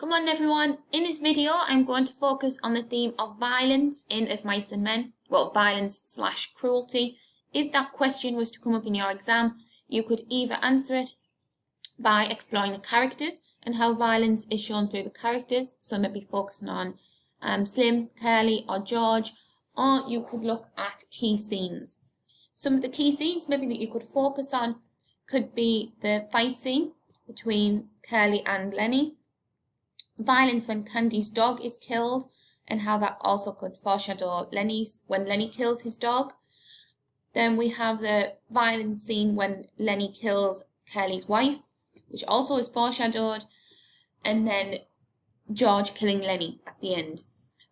Come on everyone, in this video I'm going to focus on the theme of violence in Of Mice and Men, well violence/cruelty. If that question was to come up in your exam, you could either answer it by exploring the characters and how violence is shown through the characters, so maybe focusing on Slim, Curly or George, or you could look at key scenes. Some of the key scenes maybe that you could focus on could be the fight scene between Curly and Lenny, violence when Candy's dog is killed and how that also could foreshadow when Lenny kills his dog. Then we have the violent scene when Lenny kills Curly's wife, which also is foreshadowed, and then George killing Lenny at the end.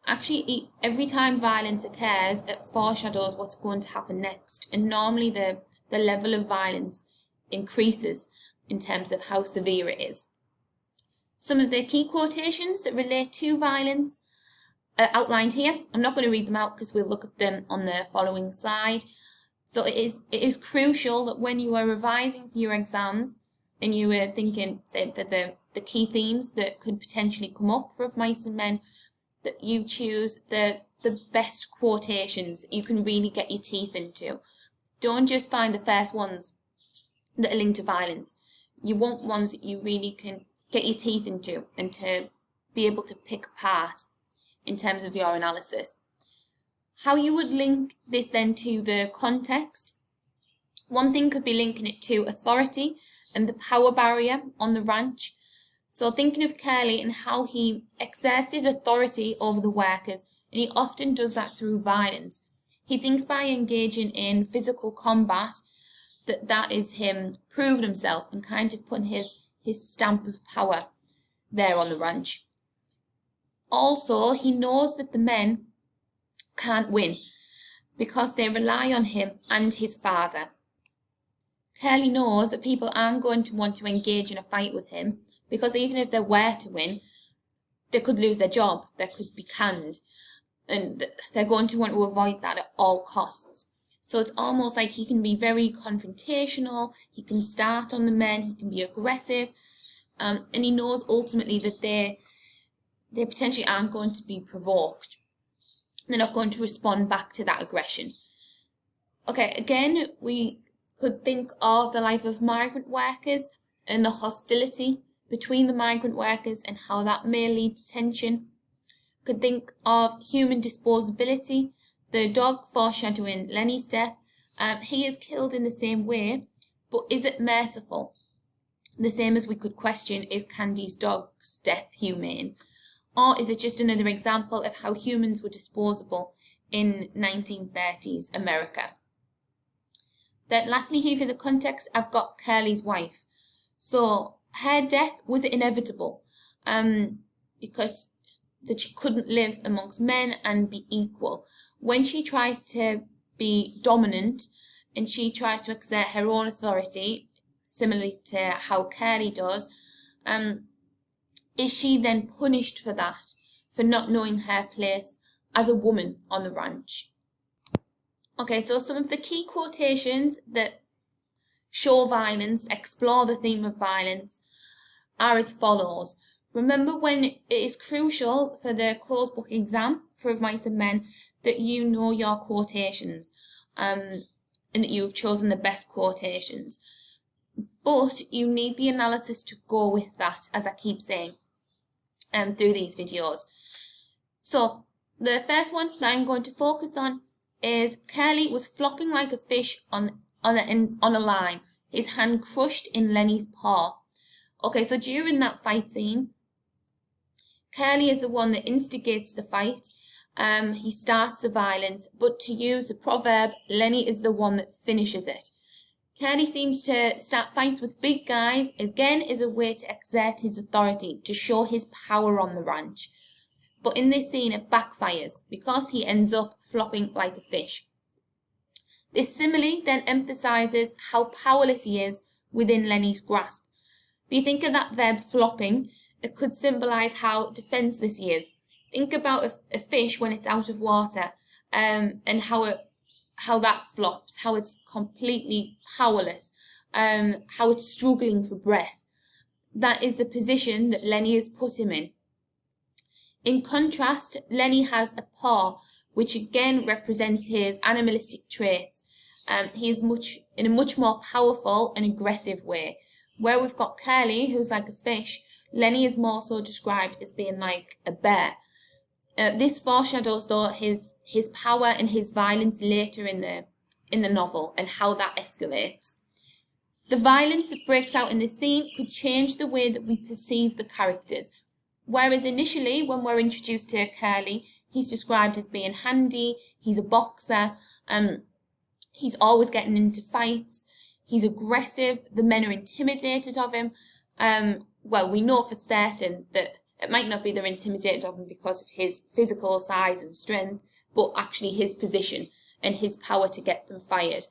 Actually, every time violence occurs, it foreshadows what's going to happen next, and normally the level of violence increases in terms of how severe it is. Some of the key quotations that relate to violence are outlined here. I'm not going to read them out because we'll look at them on the following slide. So it is crucial that when you are revising for your exams and you are thinking, say, for the key themes that could potentially come up for Of Mice and Men, that you choose the best quotations that you can really get your teeth into. Don't just find the first ones that are linked to violence. You want ones that you really can get your teeth into and to be able to pick apart in terms of your analysis. How you would link this then to the context. One thing could be linking it to authority and the power barrier on the ranch. So thinking of Curly and how he exerts his authority over the workers, and he often does that through violence. He thinks by engaging in physical combat that is him proving himself and kind of putting his stamp of power there on the ranch. Also, he knows that the men can't win because they rely on him and his father. Curly knows that people aren't going to want to engage in a fight with him because even if they were to win, they could lose their job, they could be canned, and they're going to want to avoid that at all costs. So it's almost like he can be very confrontational, he can start on the men, he can be aggressive, and he knows ultimately that they potentially aren't going to be provoked. They're not going to respond back to that aggression. Okay, again, we could think of the life of migrant workers and the hostility between the migrant workers and how that may lead to tension. Could think of human disposability, the dog foreshadowing Lenny's death. He is killed in the same way, but is it merciful? The same as we could question, is Candy's dog's death humane? Or is it just another example of how humans were disposable in 1930s America? Then lastly here for the context, I've got Curly's wife. So her death, was it inevitable? Because that she couldn't live amongst men and be equal. When she tries to be dominant and she tries to exert her own authority, similarly to how Curly does, is she then punished for that, for not knowing her place as a woman on the ranch? Okay, so some of the key quotations that show violence, explore the theme of violence, are as follows. Remember, when it is crucial for the closed book exam for Of Mice and Men that you know your quotations and that you've chosen the best quotations. But you need the analysis to go with that, as I keep saying, through these videos. So the first one that I'm going to focus on is Curly was flopping like a fish on a line, his hand crushed in Lenny's paw. Okay, so during that fight scene, Curly is the one that instigates the fight. He starts the violence, but to use the proverb, Lenny is the one that finishes it. Curly seems to start fights with big guys, again as a way to exert his authority, to show his power on the ranch. But in this scene it backfires because he ends up flopping like a fish. This simile then emphasises how powerless he is within Lenny's grasp. If you think of that verb flopping, it could symbolise how defenceless he is. Think about a fish when it's out of water, and how that flops, how it's completely powerless, how it's struggling for breath. That is the position that Lenny has put him in. In contrast, Lenny has a paw, which again represents his animalistic traits. He is in a much more powerful and aggressive way. Where we've got Curly, who's like a fish, Lenny is more so described as being like a bear. This foreshadows though his power and his violence later in the novel and how that escalates. The violence that breaks out in the scene could change the way that we perceive the characters. Whereas initially, when we're introduced to Curly, he's described as being handy, he's a boxer, he's always getting into fights, he's aggressive, the men are intimidated of him. Well, we know for certain that it might not be they're intimidated of him because of his physical size and strength, but actually his position and his power to get them fired.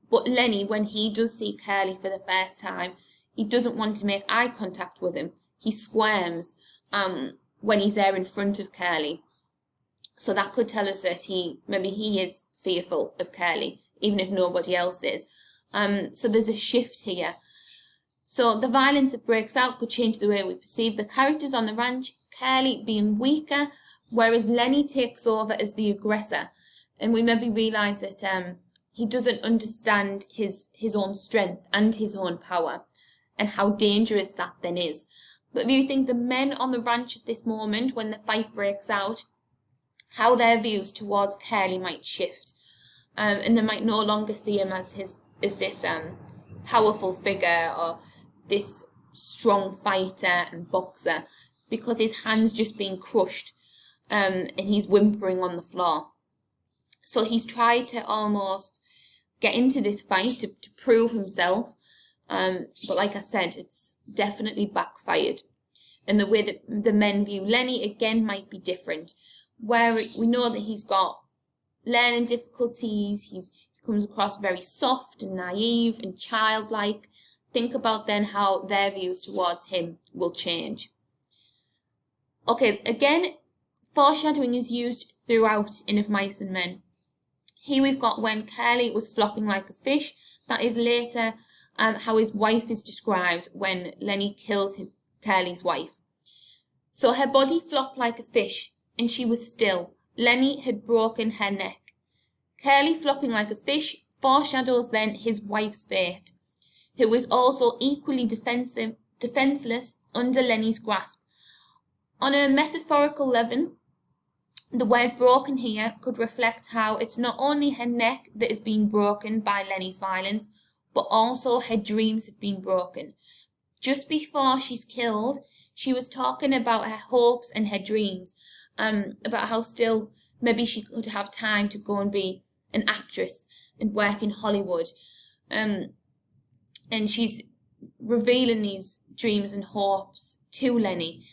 But Lenny, when he does see Curly for the first time, he doesn't want to make eye contact with him. He squirms when he's there in front of Curly. So that could tell us that maybe he is fearful of Curly, even if nobody else is. So there's a shift here. So the violence that breaks out could change the way we perceive the characters on the ranch, Curly being weaker, whereas Lenny takes over as the aggressor. And we maybe realise that he doesn't understand his own strength and his own power, and how dangerous that then is. But do you think the men on the ranch at this moment, when the fight breaks out, how their views towards Curly might shift, and they might no longer see him as this powerful figure or this strong fighter and boxer, because his hand's just been crushed, and he's whimpering on the floor. So he's tried to almost get into this fight to prove himself, but like I said, it's definitely backfired. And the way that the men view Lenny again might be different, where we know that he's got learning difficulties, he comes across very soft and naive and childlike. Think about then how their views towards him will change. Okay, again, foreshadowing is used throughout in Of Mice and Men. Here we've got when Curly was flopping like a fish. That is later how his wife is described when Lenny kills Curly's wife. So her body flopped like a fish, and she was still. Lenny had broken her neck. Curly flopping like a fish foreshadows then his wife's fate, who was also equally defenceless under Lenny's grasp. On a metaphorical level, the word broken here could reflect how it's not only her neck that is being broken by Lenny's violence, but also her dreams have been broken. Just before she's killed, she was talking about her hopes and her dreams, about how still maybe she could have time to go and be an actress and work in Hollywood. And she's revealing these dreams and hopes to Lenny,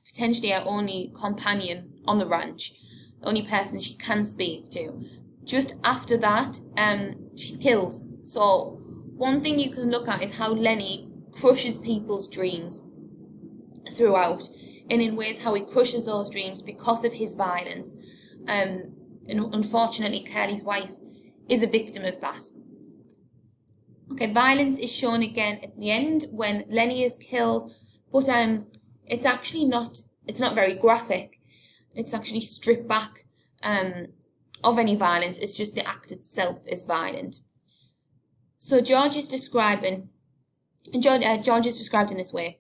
potentially her only companion on the ranch, the only person she can speak to. Just after that, she's killed. So one thing you can look at is how Lenny crushes people's dreams throughout, and in ways how he crushes those dreams because of his violence. And unfortunately, Curly's wife is a victim of that. Okay, violence is shown again at the end when Lenny is killed, but it's actually not very graphic. It's actually stripped back of any violence. It's just the act itself is violent. So George is described in this way.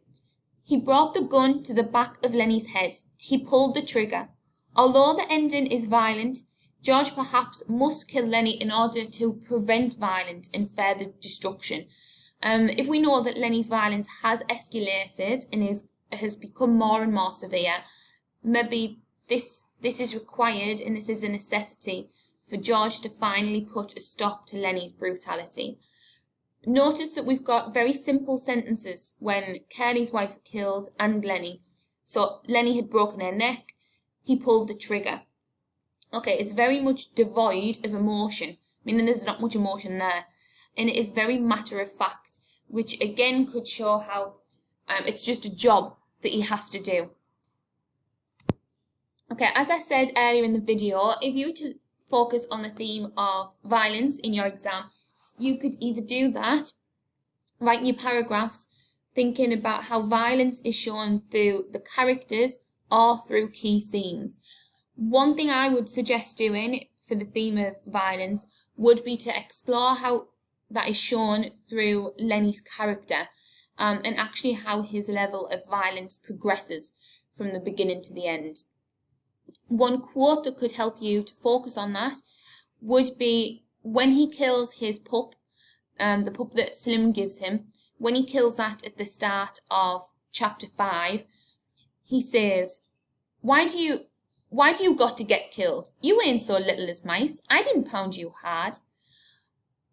He brought the gun to the back of Lenny's head. He pulled the trigger. Although the ending is violent, George perhaps must kill Lenny in order to prevent violence and further destruction. If we know that Lenny's violence has escalated and has become more and more severe, maybe this is required and this is a necessity for George to finally put a stop to Lenny's brutality. Notice that we've got very simple sentences when Curly's wife was killed and Lenny. So Lenny had broken her neck, he pulled the trigger. Okay, it's very much devoid of emotion, meaning there's not much emotion there. And it is very matter of fact, which again could show how it's just a job that he has to do. Okay, as I said earlier in the video, if you were to focus on the theme of violence in your exam, you could either do that, write in your paragraphs, thinking about how violence is shown through the characters or through key scenes. One thing I would suggest doing for the theme of violence would be to explore how that is shown through Lenny's character, and actually how his level of violence progresses from the beginning to the end. One quote that could help you to focus on that would be when he kills his pup, the pup that Slim gives him. When he kills that at the start of chapter 5, he says, Why do you got to get killed? You ain't so little as mice. I didn't pound you hard.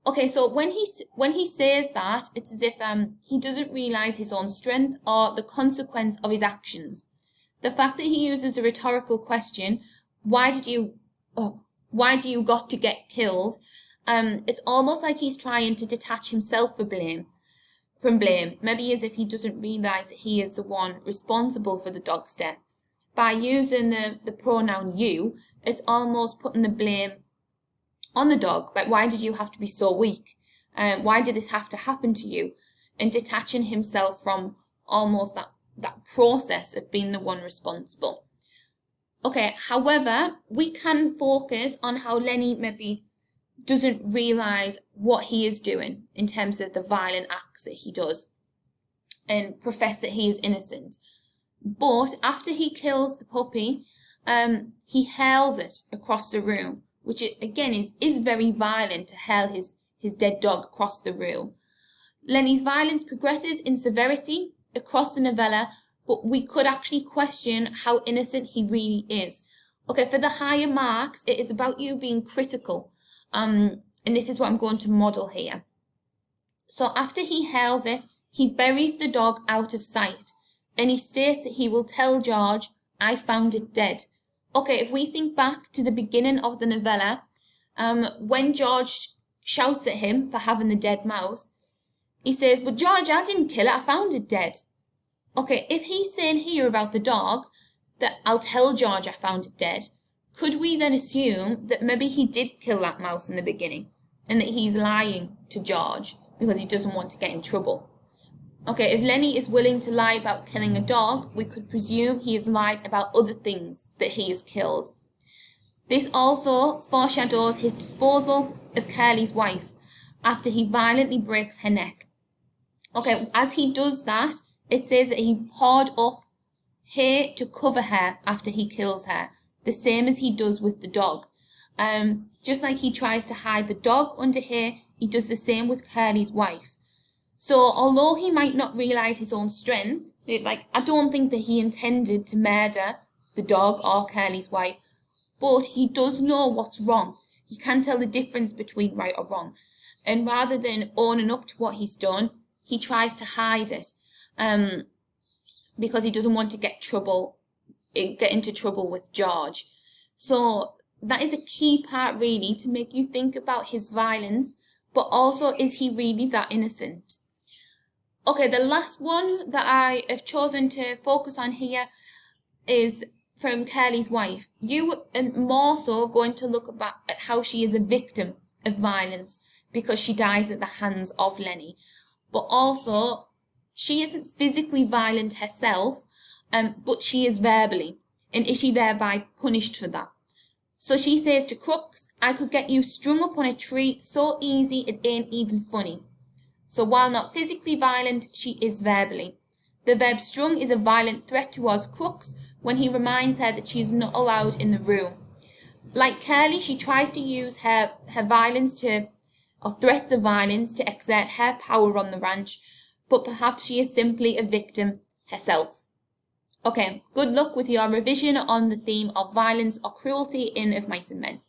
Okay, so when he says that, it's as if he doesn't realize his own strength or the consequence of his actions. The fact that he uses a rhetorical question, why do you got to get killed? It's almost like he's trying to detach himself from blame. Maybe as if he doesn't realize that he is the one responsible for the dog's death. By using the pronoun you, it's almost putting the blame on the dog. Like, why did you have to be so weak? Why did this have to happen to you? And detaching himself from almost that process of being the one responsible. Okay, however, we can focus on how Lenny maybe doesn't realise what he is doing in terms of the violent acts that he does and profess that he is innocent. But after he kills the puppy, he hurls it across the room, which again is very violent, to hurl his dead dog across the room. Lenny's violence progresses in severity across the novella, but we could actually question how innocent he really is. Okay, for the higher marks, it is about you being critical. And this is what I'm going to model here. So after he hurls it, he buries the dog out of sight, and he states that he will tell George, I found it dead. Okay, if we think back to the beginning of the novella, when George shouts at him for having the dead mouse, he says, but George, I didn't kill it, I found it dead. Okay, if he's saying here about the dog, that I'll tell George I found it dead, could we then assume that maybe he did kill that mouse in the beginning and that he's lying to George because he doesn't want to get in trouble? Okay, if Lenny is willing to lie about killing a dog, we could presume he has lied about other things that he has killed. This also foreshadows his disposal of Curly's wife after he violently breaks her neck. Okay, as he does that, it says that he poured up hay to cover her after he kills her, the same as he does with the dog. Just like he tries to hide the dog under hay, he does the same with Curly's wife. So although he might not realise his own strength, I don't think that he intended to murder the dog or Curly's wife, but he does know what's wrong. He can tell the difference between right or wrong. And rather than owning up to what he's done, he tries to hide it because he doesn't want to get into trouble with George. So that is a key part, really, to make you think about his violence, but also, is he really that innocent? Okay, the last one that I have chosen to focus on here is from Curly's wife. You are more so going to look at how she is a victim of violence because she dies at the hands of Lenny. But also, she isn't physically violent herself, but she is verbally. And is she thereby punished for that? So she says to Crooks, I could get you strung up on a tree so easy it ain't even funny. So while not physically violent, she is verbally. The verb strung is a violent threat towards Crooks when he reminds her that she is not allowed in the room. Like Curly, she tries to use her violence or threats of violence to exert her power on the ranch, but perhaps she is simply a victim herself. Okay, good luck with your revision on the theme of violence or cruelty in Of Mice and Men.